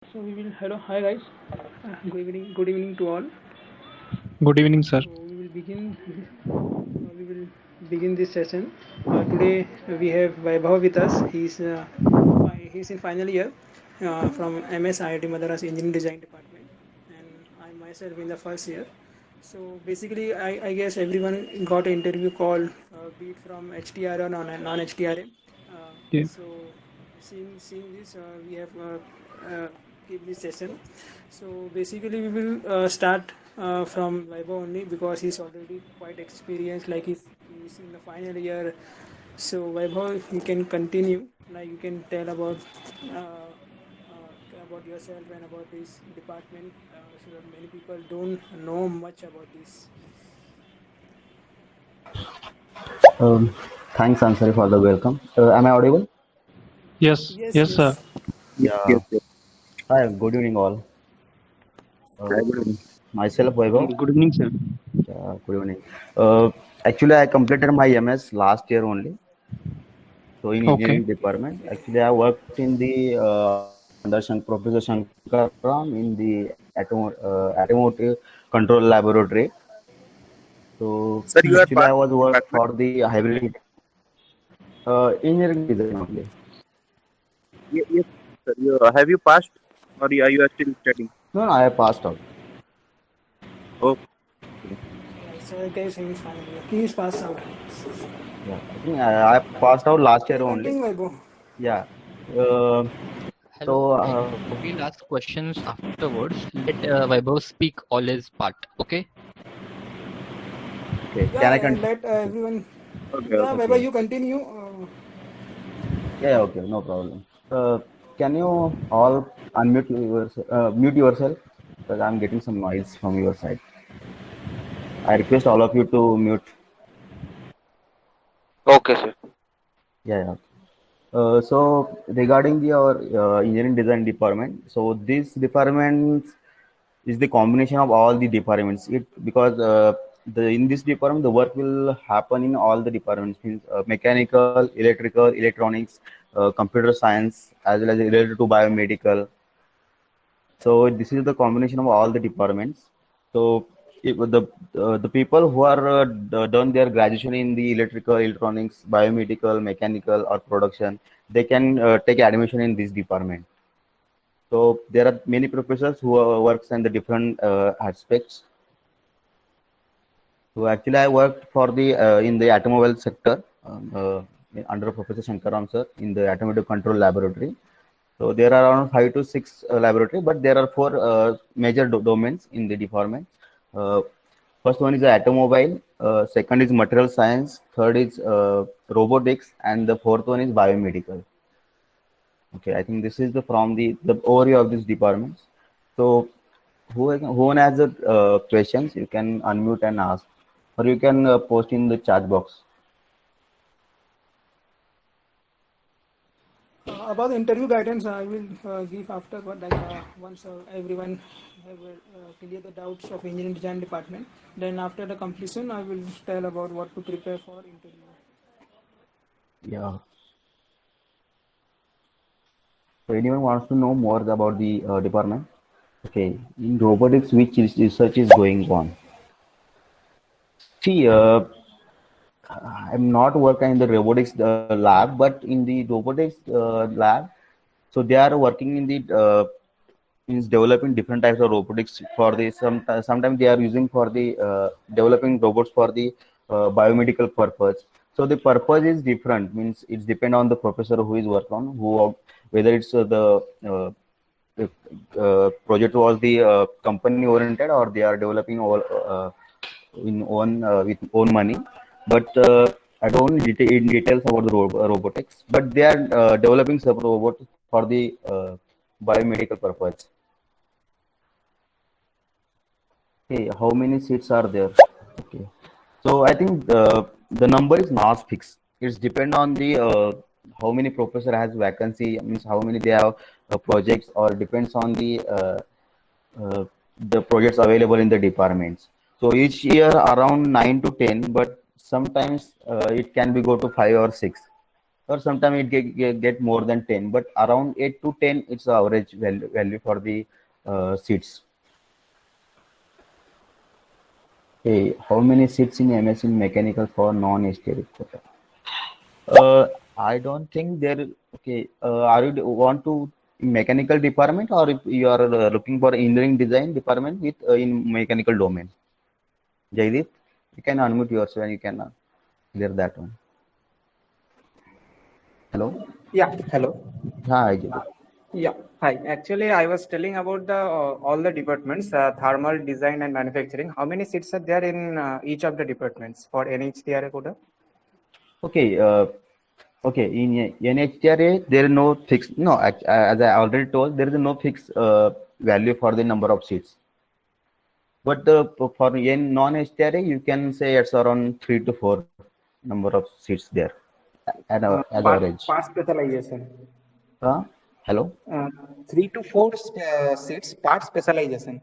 So we will hello hi guys. Good evening to all. Good evening, sir. So we will begin this session. Today we have Vaibhav with us. He's in final year from MS IIT Madras Engineering Design Department, and I myself in the first year. So basically, I guess everyone got an interview call, be it from HTR or non-HTRA. Yeah. So seeing this, we have keep this session. So basically, we will start from Vaibhav only because he's already quite experienced. Like he's in the final year. So Vaibhav, if you can continue, like you can tell about yourself and about this department, so that many people don't know much about this. Um, Thanks, Ansari, for the welcome. Am I audible? Yes, Yes, yes, sir. yes. Yes, yes, Yeah. yes. Hi, good evening, all. Hi, Uh, good evening. Myself, Vaibhav. Good evening, sir. Good evening. Uh, Actually, I completed my MS last year only. So, in Okay. engineering department. Okay. Actually, I worked in the under Professor Shankaram in the automotive control laboratory. So, Sir, you are actually, I part was of the work department. for the hybrid engineering design only. Yes, sir. Have you passed or are you still studying? No, no, I passed out. Okay. Yeah, so guys, he's final year. He is passed out. Yeah, I think I passed out last year Yeah, only. continue, Vaibhav. Yeah. Uh, Hello, so, like we'll ask questions afterwards. Let Vaibhav speak all his part. Okay. okay, can Yeah, I yeah, continue? let everyone. Okay, Yeah, okay. Vaibhav, Okay, you continue. yeah, okay, no problem. Can you all mute yourself? Because I'm getting some noise from your side. I request all of you to mute. Okay, sir. Yeah, yeah. So regarding our engineering design department, so this department is the combination of all the departments. It because the in this department the work will happen in all the departments, means mechanical, electrical, electronics, computer science, as well as related to biomedical. So this is the combination of all the departments. So if the people who are done their graduation in the electrical, electronics, biomedical, mechanical, or production, they can take admission in this department. So there are many professors who works in the different aspects. So actually, I worked for the in the automobile sector under Professor Shankaram sir in the automotive control laboratory. So there are around 5 to 6 laboratory, but there are four major domains in the department. Uh, First one is the automobile, second is material science, third is robotics, and the fourth one is biomedical. Okay, I think this is the from the overview of this department. So who has the questions, you can unmute and ask, or you can post in the chat box. About the interview guidance, I will give after, but like once everyone have clear the doubts of engineering design department, then after the completion, I will tell about what to prepare for interview. Yeah. So anyone wants to know more about the department? Okay, in robotics, which research is going on? See, I'm not working in the robotics lab, but in the robotics lab, so they are working in the means developing different types of robotics for the sometimes they are using for the developing robots for the biomedical purpose. So the purpose is different, means it's depend on the professor who is work on who, whether it's the project was the company oriented or they are developing all in own with own money. But I don't know in details about the robotics, but they are developing some robots for the biomedical purpose. Okay, how many seats are there? Okay, so I think the number is not fixed. It's depend on the how many professor has vacancy, means how many they have projects, or depends on uh, the projects available in the departments. So each year around 9 to 10, but sometimes it can be go to 5 or 6. or sometimes it get more than 10, but around 8 to 10 it's the average value for the seats. Okay, how many seats in MS in mechanical for non-STR quota? I don't think there. Okay, are you want to mechanical department, or if you are looking for engineering design department with in mechanical domain? Jaideep, you can unmute yourself and you can clear that one. Hello. Yeah, hello. Hi, Jaideep. Yeah, hi. Actually, I was telling about the all the departments, thermal design and manufacturing. How many seats are there in each of the departments for NHTRA quota? Okay. Okay. In NHTRA, there is no fixed. No, as I already told, there is no fixed value for the number of seats. But for in non-HTRA, you can say it's around 3 to 4 number of seats there as average. Part specialization. Hello. 3 to 4 seats, part specialization.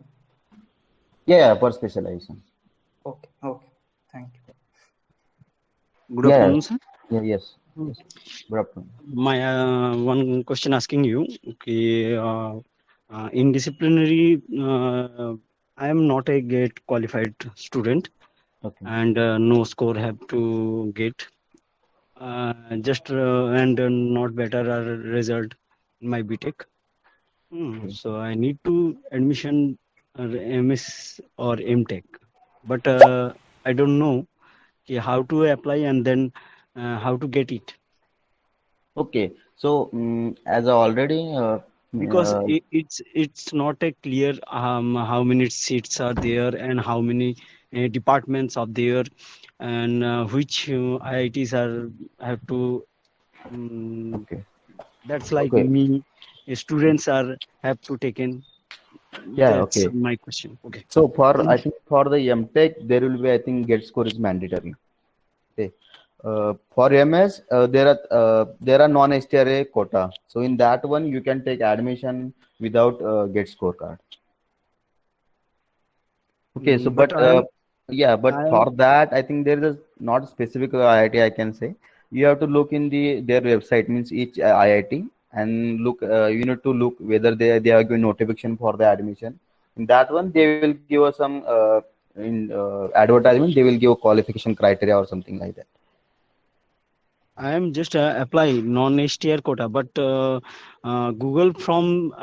Yeah, per specialization. Okay, okay. Thank you. Good afternoon, sir. Yeah, yes. Good afternoon. My one question asking you. Okay, in disciplinary, I am not a GATE qualified student, Okay. and no score have to get. Just and not better result in my BTech. So I need to admission MS or MTech, but I don't know how to apply and then how to get it. Okay. So as I already Because it's not a clear how many seats are there and how many departments are there, and which IITs have to. Okay. That's like Okay. me. Students have to take in. Yeah. That's Okay. my question. Okay. So I think for the MTech there will be, I think, GATE score is mandatory. Okay. For MS there are non-HTRA quota. So in that one you can take admission without GATE scorecard. Okay. So but for that I think there is not a specific IIT I can say. You have to look in their website, means each IIT, and look. You need to look whether they are giving notification for the admission. In that one they will give us some in advertisement. They will give a qualification criteria or something like that. I am just applying non-HTR quota, but Google from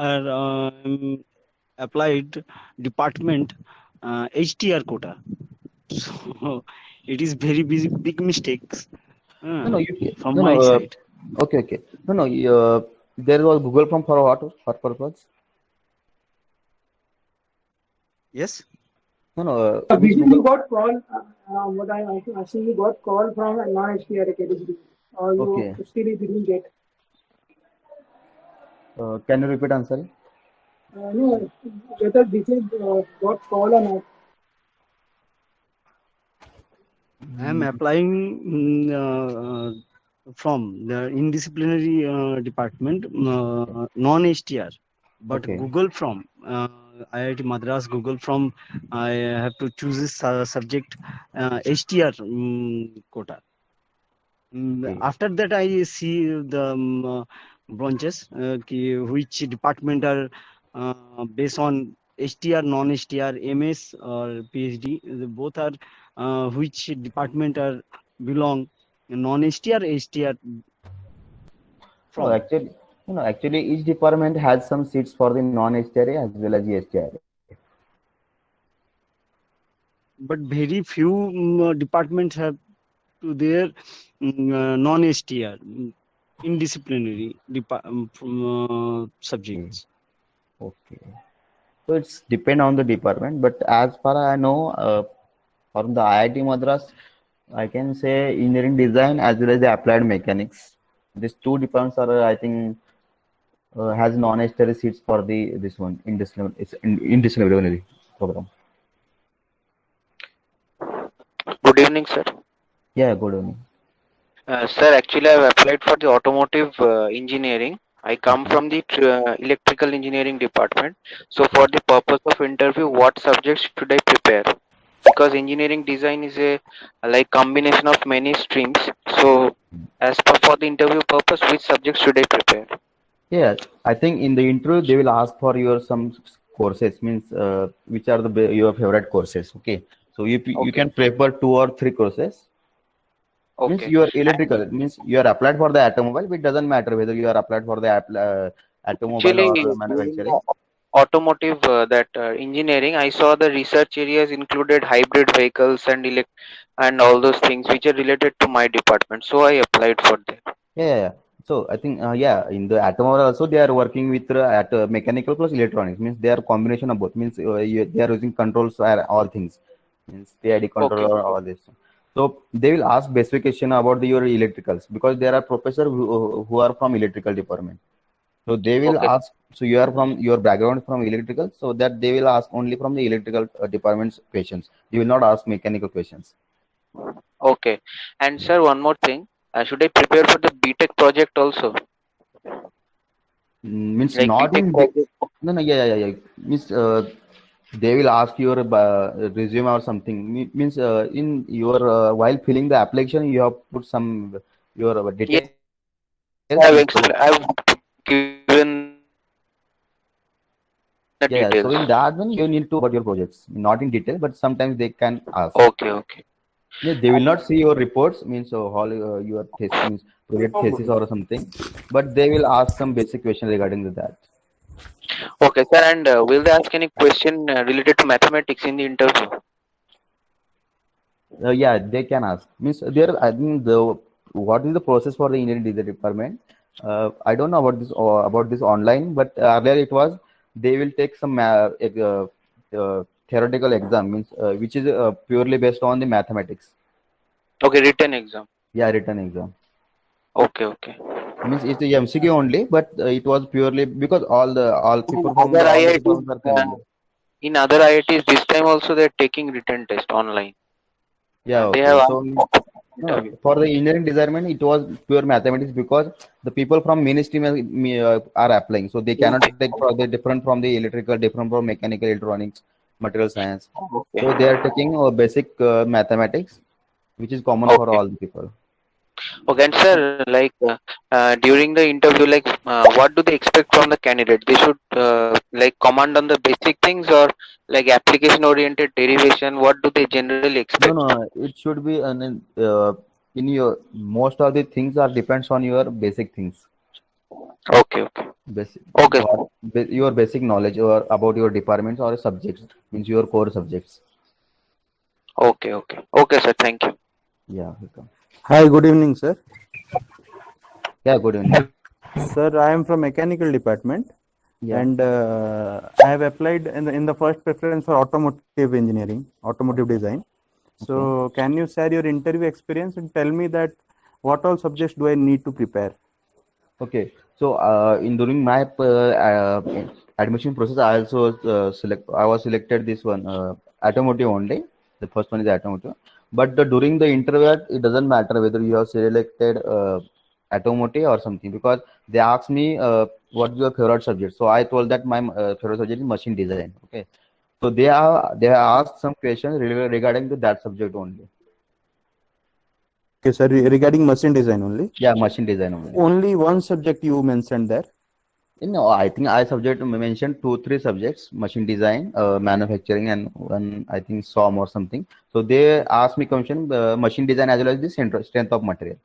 applied department HTR quota. So it is very big mistakes from my side. Okay. No. There was Google form for what? For purpose? Yes. No. You got call. What I asking, you got call from a non-HTRA category, or you still didn't get? Can you repeat answer? No, whether this is got call or not. I am applying from the indisciplinary department, non-HTR, but Google from IIT Madras. Google from I have to choose this subject HTR quota. After that, I see the branches which department are based on HTR, non-HTR, MS or PhD. Both are which department are belong non-HTR, HTR. From actually, each department has some seats for the non-HTRA as well as the HTRA. But very few departments have to their non-HTR in disciplinary subjects. Okay. So it's depend on the department, but as far as I know, from the IIT Madras, I can say engineering design as well as the applied mechanics. These two departments are, I think, has non-HTRA seats for this one in disciplinary program. Good evening, sir. Yeah, good evening. Sir, actually, I have applied for the automotive engineering. I come from the electrical engineering department. So, for the purpose of interview, what subjects should I prepare? Because engineering design is a like combination of many streams. So, So, as per for the interview purpose, which subject should I prepare? Yeah, I think in the intro they will ask for your some courses, means which are your favorite courses. Okay, so you Okay. can prepare 2 or 3 courses. Means Okay. you are electrical. It means you are applied for the automobile. But it doesn't matter whether you are applied for the automobile Actually, or in manufacturing. automotive that engineering, I saw the research areas included hybrid vehicles and and all those things which are related to my department. So I applied for that. Yeah. So I think yeah, in the automobile also they are working with at mechanical plus electronics. Means they are combination of both. Means they are using controls for all things. Means PID Okay. controller all this. So they will ask specification about your electricals because there are professors who are from electrical department. So they will Okay. ask. So you are from your background from electrical, so that they will ask only from the electrical department's questions. You will not ask mechanical questions. Okay. And sir, one more thing. Should I prepare for the BTech project also? Means Like not BTech in project. no, yeah. Means they will ask your resume or something. Means in your while filling the application, you have put some your Yes, details. I've I've given the Yeah. So details. in that one, you need to about your projects, not in detail, but sometimes they can ask. Okay. Okay. Yeah, they will not see your reports, means all your thesis, means project thesis or something, but they will ask some basic question regarding that. Okay, sir. And will they ask any question related to mathematics in the interview? Yeah, they can ask. Means there, I think the what is the process for the engineering design department? I don't know about this online, but earlier it was they will take some theoretical exam, means which is purely based on the mathematics. Okay, written exam. Yeah, written exam. Okay. Okay. Means it's the MCQ only, but it was purely because all In people from other all the IITs, departments are coming. in other IITs, this time also they're taking written test online. Yeah, They okay. have So asked no, interview. for the engineering design, it was pure mathematics because the people from mainstream are applying, so they cannot Okay. take for the different from the electrical, different from mechanical, electronics, material science. Okay. So they are taking basic mathematics, which is common for Okay. all the people. Okay. And sir, like during the interview, like what do they expect from the candidate? They should like command on the basic things or like application oriented derivation. What do they generally No, expect? no, it should be in your most of the things are depends on your basic things. Okay. Okay. Basic, Okay. your basic knowledge or about your departments or subjects, means your core subjects. Okay. Okay. Okay, sir. Thank you. Yeah, welcome. Hi, good evening, sir. Yeah, good evening. Sir, I am from mechanical department, Yeah. and I have applied in the first preference for automotive engineering, automotive design. So, can you share your interview experience and tell me that what all subjects do I need to prepare? Okay. So in during my admission process, I also I was selected this one automotive only. The first one is automotive. But during the interview, it doesn't matter whether you have selected automotive or something, because they asked me what's your favorite subject. So I told that my favorite subject is machine design. Okay. So they have asked some questions regarding to that subject only. Okay, sir, regarding machine design only. Yeah, machine design only. Only one subject you mentioned there. No, I think I subject mentioned 2, 3 subjects: machine design, manufacturing, and one I think SOM or something. So they asked me question machine design as well as the strength of material.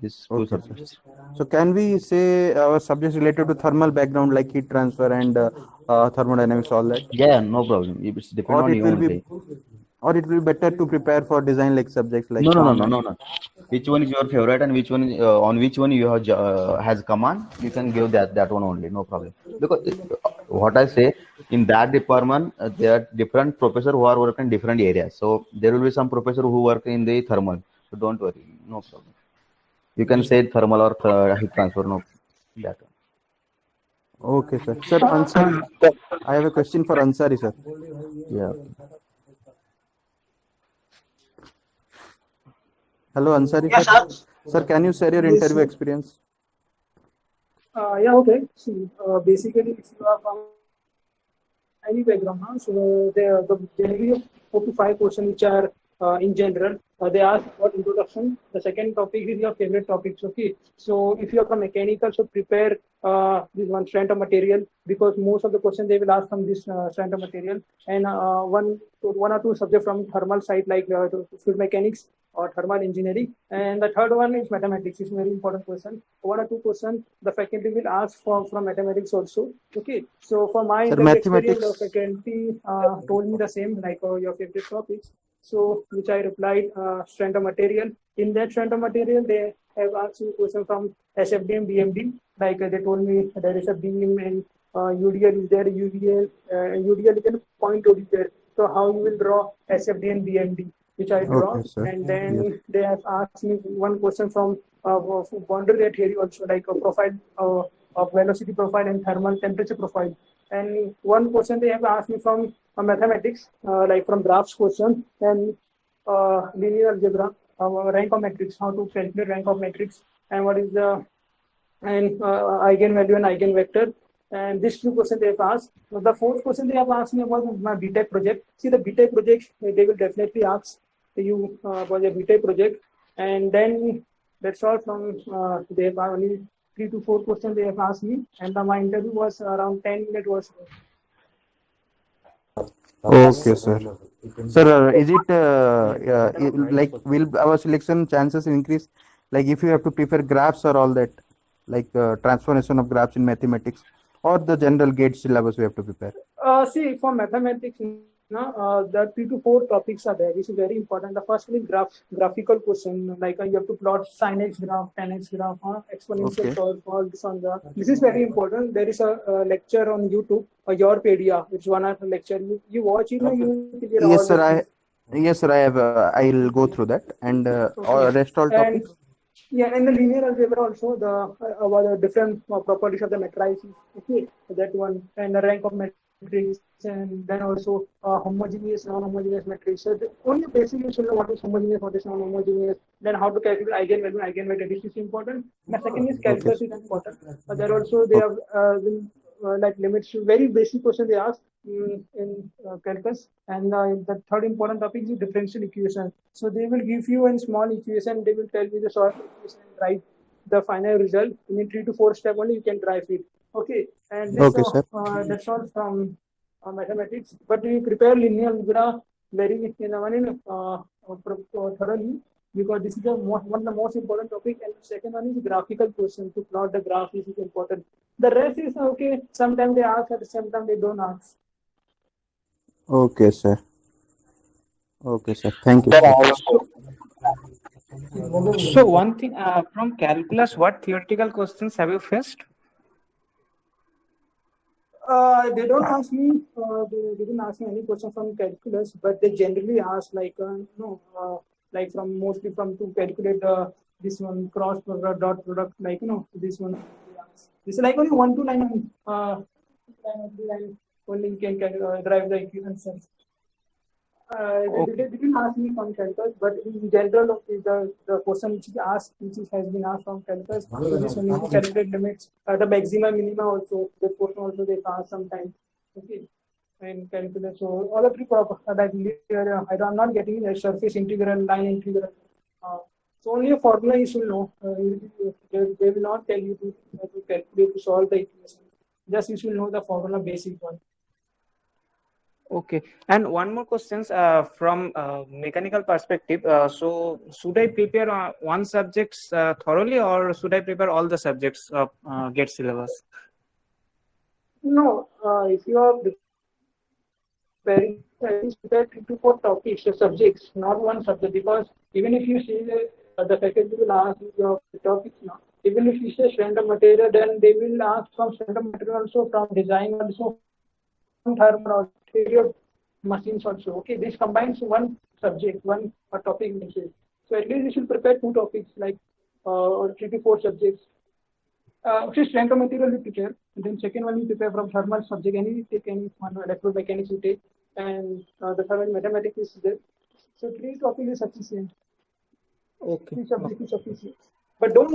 These two Okay. subjects. So, can we say our subjects related to thermal background like heat transfer and thermodynamics, all that? Yeah, no problem. It's depend Or on it you will be, only. or it will be better to prepare for design like subjects like No. Which one is your favorite and which one on which one you have has command? You can give that one only. No problem. Because what I say, in that department, there are different professors who are working in different areas. So there will be some professor who work in the thermal. So don't worry. No problem. You can say thermal or heat transfer. No, that one. Okay, sir. Sir, Ansari, I have a question for Ansari, sir. Yeah. Hello, Ansari, Yes, sir. sir. Sir, can you share your Yes, interview sir. experience? Yeah, okay. See, basically, if you are from any background, so there will be 4 to 5 questions which are in general they ask about introduction. The second topic is your favorite topics. Okay, so if you are from mechanical, so prepare this one strength of material, because most of the questions they will ask from this strength of material, and one or two subjects from thermal side like fluid mechanics or thermal engineering. And the third one is mathematics. It's a very important question. One or two questions the faculty will ask from mathematics also. Okay, so for my Sir, interview experience, mathematics. the faculty told me the same, like your favorite topics. So which I replied, strength of material. In that strength of material, they have asked me question from SFD and BMD. Like they told me there is a beam and UDL is there, UDL is a point OD there. So how you will draw SFD and BMD, which I draw. Okay, sir. And then they have asked me one question from boundary layer theory also, like a profile of velocity profile and thermal temperature profile. And one question they have asked me from mathematics, like from graphs question and linear algebra, rank of matrix, how to calculate rank of matrix, and what is the eigenvalue and eigenvector. And these two questions they have asked. The fourth question they have asked me about my BTech project. See, the BTech project, they will definitely ask you about the BTech project. And then that's all from, they have only 3 to 4 questions they have asked me. And my interview was around 10 minutes was. Okay, sir. Sir, is it like will our selection chances increase? Like if you have to prefer graphs or all that, like transformation of graphs in mathematics, or the general gate syllabus we have to prepare? See, for mathematics, the 3 to 4 topics are there, which is very important. The first one is graphical question, like you have to plot sin x graph, tan x graph, exponential curve, all this on the. This is very important. There is a lecture on YouTube, Yourpedia, which one of the lecture you watch it, you clear Yes, all sir. the Yes, sir. I have. I'll go through that and rest all topics. Yeah, and the linear algebra also, the about the different properties of the matrices. Okay, that one, and the rank of matrix, and then also homogeneous, non-homogeneous matrix. So only basically you should know what is homogeneous, what is non-homogeneous, then how to calculate eigenvalue, eigenvector. This is important. The second is calculus is important. There also they have like limits, very basic question they ask in calculus. And the third important topic is differential equation. So they will give you a small equation, they will tell you the solve equation and write the final result. In 3 to 4 steps only you can drive it. Okay, and this, Okay, sir. that's all from mathematics. But we prepare linear algebra very thoroughly, because this is one of the most important topic. And the second one is graphical question, to plot the graph. This is important. The rest is okay. Sometimes they ask, and sometimes they don't ask. Okay, sir. Okay, sir. Thank you. So one thing from calculus, what theoretical questions have you faced? They don't ask me. They didn't ask me any question from calculus, but they generally ask like like from mostly from to calculate this one cross product, dot product, like this one. This is like only 1 to 9 line only you can drive the equation. They didn't ask me from calculus, but in general, the question which is asked, has been asked from calculus, this one is calculate limits, the maxima, minima also, the question also they ask sometimes. Okay, and calculus. So all of the like I'm not getting a surface integral, line integral. So only a formula you should know. They will not tell you to calculate to solve the equation. Just you should know the formula, basic one. Okay, and one more questions from mechanical perspective. So should I prepare one subject thoroughly, or should I prepare all the subjects of GATE syllabus? No, if you are preparing, at least prepare 3 to 4 topics, subjects, not one subject. Because even if you see the faculty will ask your topics now, even if you say strength of material, then they will ask from strength of material also, from design also, from thermal theory of machines also. Okay, this combines one subject, one topic mixes. So at least you should prepare 2 topics, like or 3 to 4 subjects. Strength of material you prepare, and then second one you prepare from thermal subject. Any take any one, electromechanics you take, and the third one mathematics is there. So 3 topics is sufficient. Okay. 3 subjects is sufficient. But don't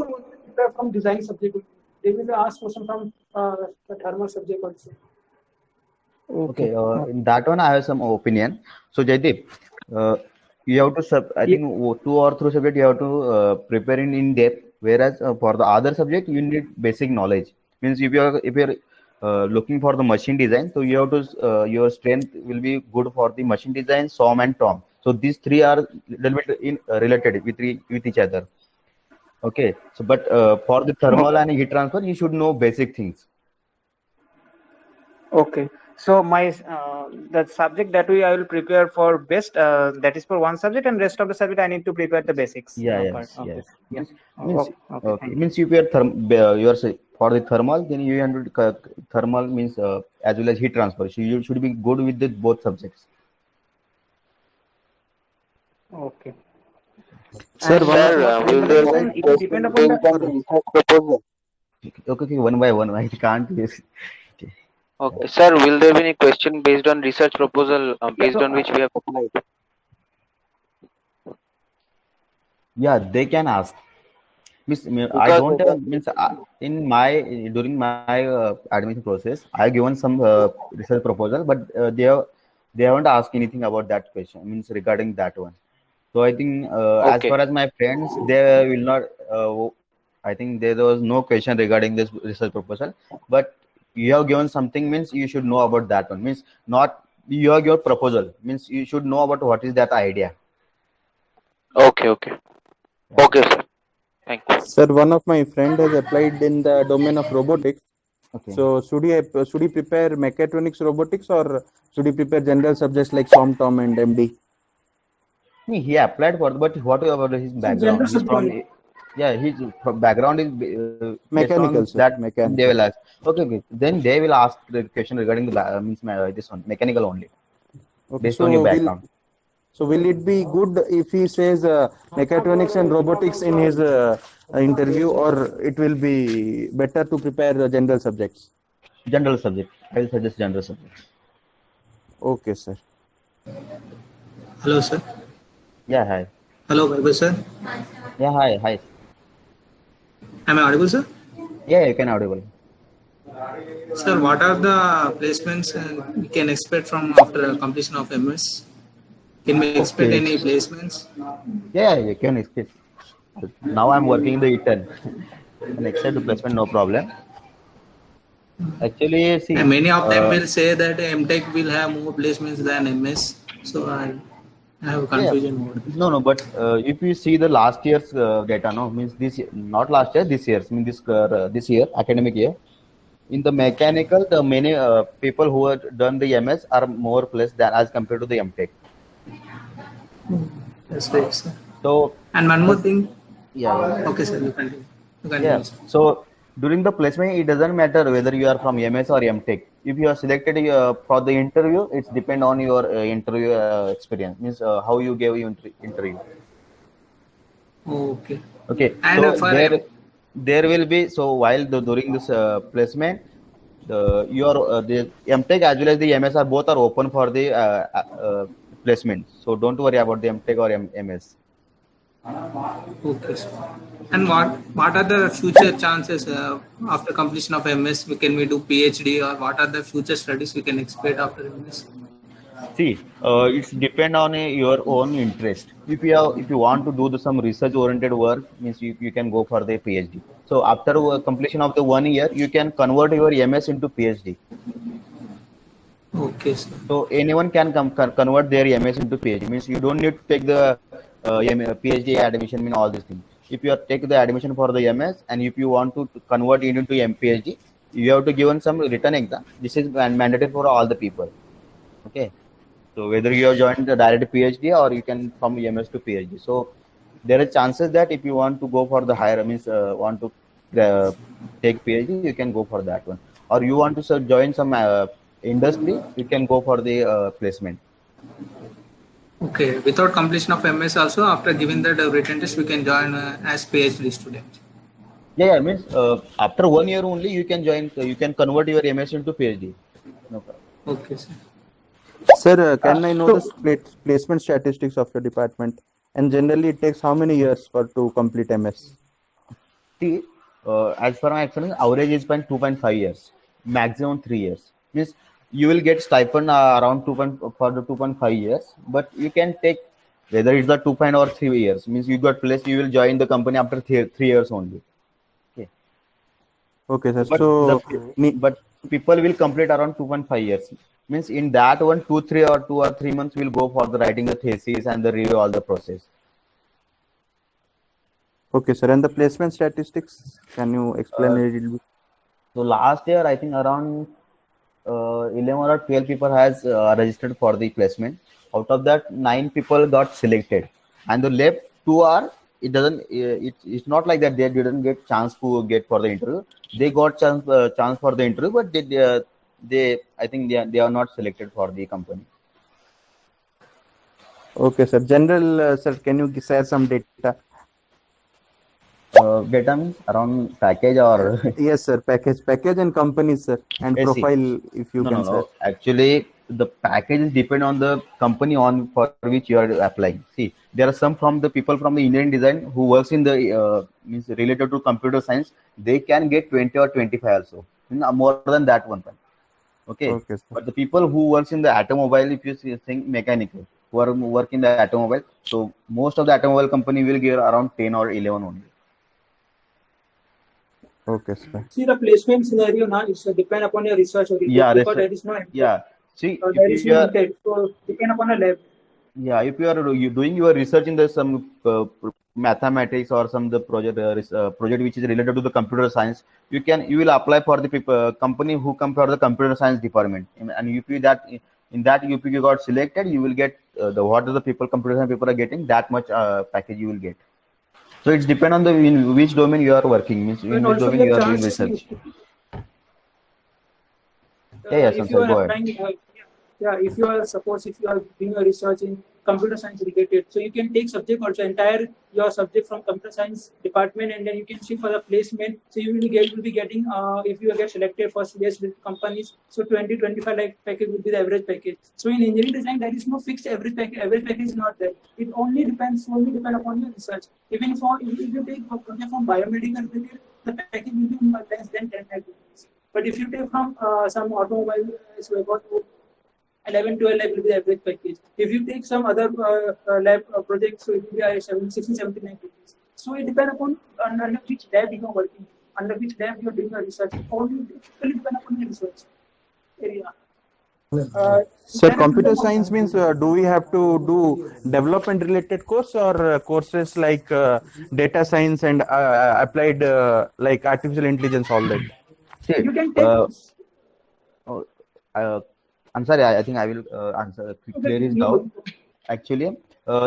prepare from design subject. They will ask question from the thermal subject also. Okay, in that one I have some opinion. So Jaideep, you have to I think 2 or 3 subject you have to prepare in depth, whereas for the other subject you need basic knowledge. Means if you're looking for the machine design, so you have to your strength will be good for the machine design, SOM and TOM. So these three are little bit related with each other. Okay, so but for the thermal and heat transfer you should know basic things. Okay. So my the subject that I will prepare for best, that is for one subject, and rest of the subject I need to prepare the basics part. Yes, Okay. yes. Yeah. Means Okay. okay, Thank you. means if you are you are for the thermal, then you have to thermal means as well as heat transfer. So you should be good with the both subjects. Okay. Sir, And one of Sir, for will there examination, be it will depend question upon based on the. the research proposal? Okay, one by one. I can't. Yes. Okay. Okay, sir, will there be any question based on research proposal Yeah. based So on which we have applied? Yeah, they can ask. I Because don't have means in my during my admission process, I have given some research proposal, but they haven't asked anything about that question. Means regarding that one. So I think as okay, far as my friends, they will not. I think there was no question regarding this research proposal, but you have given something means you should know about that one. Means not you have your proposal means you should know about what is that idea. okay, okay, okay, sir. Thank you. Sir, one of my friend has applied in the domain of robotics. Okay. So should he prepare mechatronics robotics or should he prepare general subjects like SOM, TOM, and MD? He applied for, but what about his background? He's from, yeah, his background is based on Mechanical, sir. that. They Mechanical. will ask. Okay, okay. Then they will ask the question regarding the means this one mechanical only, Okay. based on your background. So will it be good if he says mechatronics and robotics in his interview, or it will be better to prepare the general subjects? General subject. I will suggest general subject. Okay, sir. Hello, sir. Yeah, hi. Hello, Vaibhav, sir. Yeah, hi. Am I audible, sir? Yeah, you can audible. Sir, what are the placements we can expect from after completion of MS? Can we expect Okay. any placements? Yeah, you can expect. Now I'm working in the ETEN. And accept the placement, no problem. Actually, see. And many of them will say that MTech will have more placements than MS. So I have a confusion over that. No, but if you see the last year's data, no, means this not last year, this year, mean this year, academic year. In the mechanical, the many people who have done the MS are more placed than as compared to the MTech. That's right, sir. So, and one more thing. Yeah. Okay, sir, you continue. Yeah. So during the placement, it doesn't matter whether you are from MS or MTech. If you are selected for the interview, it's depend on your interview experience. Means how you gave your interview. Okay. Okay. And so there will be while during this placement, the MTech as well as the MS are both are open for the placement. So don't worry about the MTech or MS. Okay, sir. And what are the future chances after completion of MS? Can we do PhD, or what are the future studies we can expect after MS? See, it's depend on your own interest. If you want to do some research oriented work, means you can go for the PhD. So after completion of the 1 year, you can convert your MS into PhD. Okay, sir. So anyone can convert their MS into PhD. Means you don't need to take the PhD admission, mean all these things. If you take the admission for the MS and if you want to convert it into PhD, you have to give some written exam. This is mandatory for all the people. Okay. So whether you have joined the direct PhD or you can from MS to PhD. So there are chances that if you want to go for the higher, means want to take PhD, you can go for that one. Or you want to join some industry, you can go for the placement. Okay, without completion of MS also, after giving that written test, we can join as PhD student. Yeah, means after 1 year only you can join, you can convert your MS into PhD. No problem. Okay, sir. Sir, can I know the placement statistics of your department? And generally, it takes how many years to complete MS? See, as per my experience, average is 2.5 years, maximum 3 years. Means you will get stipend around 2.5 years, but you can take Whether it's the 2 or 3 years, means you got placed, you will join the company after 3 years only. Okay. Okay, sir. But So, but people will complete around 2.5 years. Means in that one, 2 or 3 months will go for the writing the thesis and the review all the process. okay, sir. And the placement statistics, can you explain a little bit? So last year, I think around 11 or 12 people has registered for the placement. Out of that, 9 people got selected, and the left 2 are, it doesn't it's not like that they didn't get chance to get for the interview. They got chance for the interview, but they I think they are not selected for the company. Okay, sir. General, sir, can you share some data? Data means around package or Yes, sir. Package and companies, sir, and I see. profile, if you can, sir. Actually, the packages depend on the company on for which you are applying. See, there are some from the people from the engineering design who works in the means related to computer science. They can get 20 or 25 also, more than that one time. Okay. Okay, sir. But the people who works in the automobile, if you think mechanical, who are work in the automobile, so most of the automobile company will give around 10 or 11 only. Okay, sir. See, the placement scenario now is depend upon your research or Yeah, because there is no yeah. See, there is no intent, so depend upon a lab. Yeah, if you are doing your research in the some mathematics or some the project which is related to the computer science, you will apply for the company who come for the computer science department, and if you that in that UP you got selected, you will get the what are the people computer science people are getting, that much package you will get. So it's depend on the in which domain you are working, means in which domain you are doing research. If you are applying, if you are suppose if you are doing a research in computer science related, so you can take subject also entire your subject from computer science department, and then you can see for the placement. So you will be getting if you get selected for CS with companies, so 20-25 like package would be the average package. So in engineering design there is no fixed average package. Average package is not there. It only depend upon your research. Even for if you take a project from biomedical related, the package will be less than 10 lakh rupees. But if you take from some automobile, so about 11-12 lakh will be the average package. If you take some other lab project, so it will be 16-17 lakh rupees. So it depends upon under which lab you are working, under which lab you are doing your research. Only depend upon your research area. Sir, computer science means do we have to do development related course or courses like data science and applied like artificial intelligence, all that? See, you can take. I'm sorry, I think I will answer clear this doubt. Actually,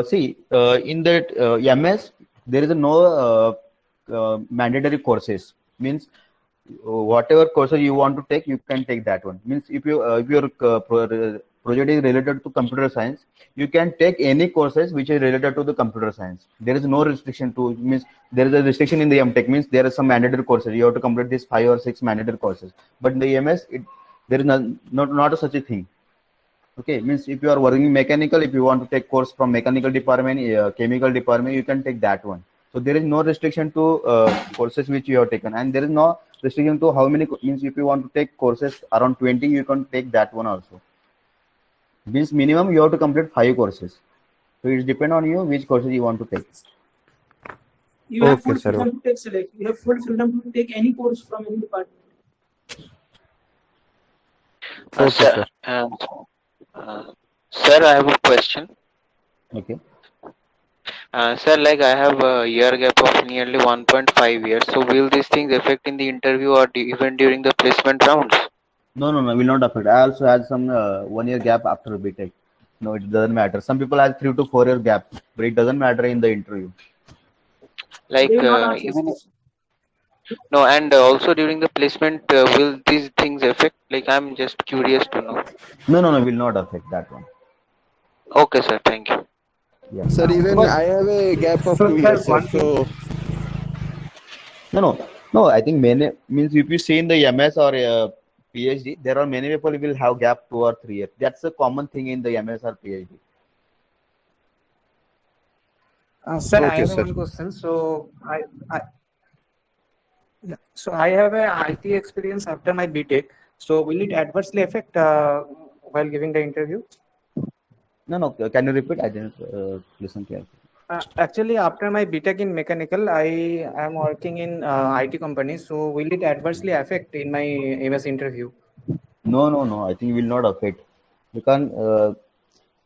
see, in that MS, there is no mandatory courses. Means whatever courses you want to take, you can take that one. Means if your project is related to computer science, you can take any courses which is related to the computer science. There is no restriction to, means there is a restriction in the MTech, means there are some mandatory courses. You have to complete these 5 or 6 mandatory courses. But in the MS, there is not such a thing. Okay, means if you are working mechanical, if you want to take course from mechanical department, chemical department, you can take that one. So there is no restriction to courses which you have taken, and there is no restriction to how many, means if you want to take courses around 20, you can take that one also. Means minimum you have to complete 5 courses. So it depends on you which courses you want to take. You have full freedom to take select. You have full freedom to take any course from any department. Sir, sir, I have a question. Okay. Sir, like I have a year gap of nearly 1.5 years. So will these things affect in the interview or even during the placement rounds? No, will not affect. I also had some 1 year gap after BTech. No, it doesn't matter. Some people have 3 to 4 year gap, but it doesn't matter in the interview. Like even no, and also during the placement, will these things affect? Like I'm just curious to know. No, will not affect that one. Okay, sir. Thank you. Yeah. Sir, even I have a gap of 2 years, sir. So no. I think many, means if you see in the MS or PhD, there are many people who will have gap 2 or 3 years. That's a common thing in the MS or PhD. Sir, I have one question. So I have a IT experience after my BTech. So will it adversely affect while giving the interview? No. Can you repeat? I didn't listen carefully. Actually, after my BTech in mechanical, I am working in IT company. So will it adversely affect in my MS interview? No. I think it will not affect. Because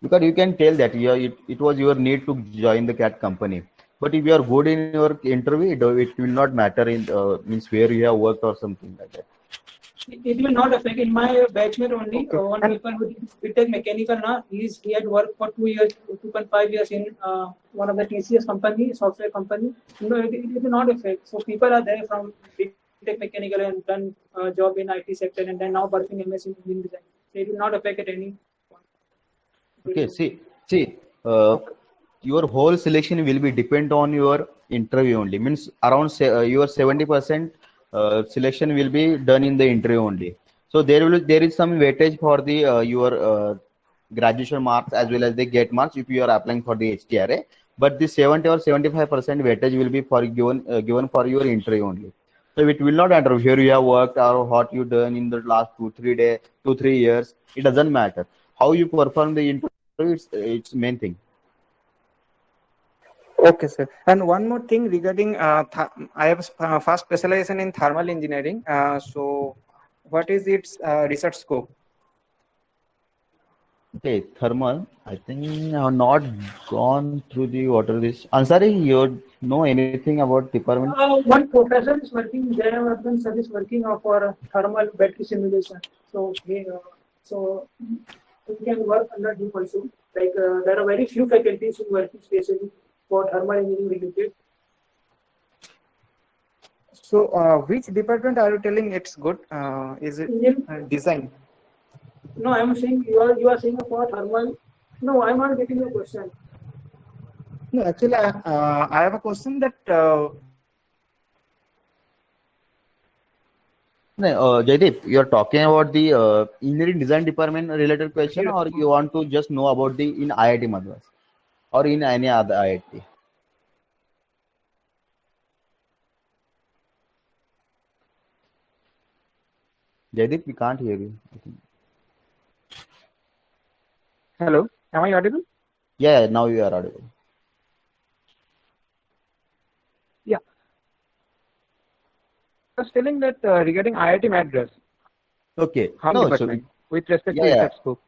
you can tell that it was your need to join the cat company. But if you are good in your interview, it will not matter in means where you have worked or something like that. It will not affect. In my batchmate only, Okay. one people who did take mechanical now, he had worked for 2 years, 2.5 years in one of the TCS company, software company. It will not affect. So people are there from tech mechanical and done job in IT sector and then now working MS in engineering design. So it will not affect at any point. Okay, see, your whole selection will be depend on your interview only. Means around your 70% selection will be done in the interview only. So there is some weightage for the your graduation marks as well as the GATE marks if you are applying for the HTRA. But the 70 or 75% weightage will be for given for your interview only. So it will not matter where you have worked or what you done in the last 2-3 years. It doesn't matter. How you perform the interview, it's main thing. Okay, sir. And one more thing regarding I have first specialization in thermal engineering. So what is its research scope? Okay, thermal. I think I have not gone through the water this. Ansari, you know anything about department? One professor is working there. One service working for thermal battery simulation. So we can work under him also. Like there are very few faculties who work specially for thermal engineering related. So which department are you telling it's good? Is it design? No, I'm saying you are saying for thermal. No, I'm not getting your question. No, actually, I have a question that. Jaideep, you are talking about the engineering design department related question, or you want to just know about the in IIT Madras or in any other IIT? Jaideep, we can't hear you. I think. Hello, am I audible? Yeah, now you are audible. Yeah. I was telling that regarding IIT Madras. Okay. No, department with respect to research scope.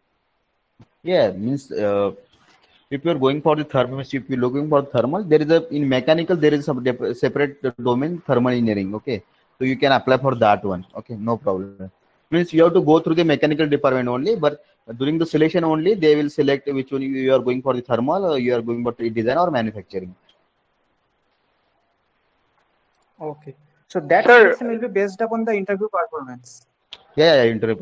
Yeah, means if you are going for the thermal, if you are looking for thermal, there is in mechanical there is some separate domain thermal engineering. Okay, so you can apply for that one. Okay, no problem. Means you have to go through the mechanical department only, but during the selection only they will select which one you are going for the thermal, or you are going for the design or manufacturing. Okay, so that selection will be based upon the interview performance. Yeah, interview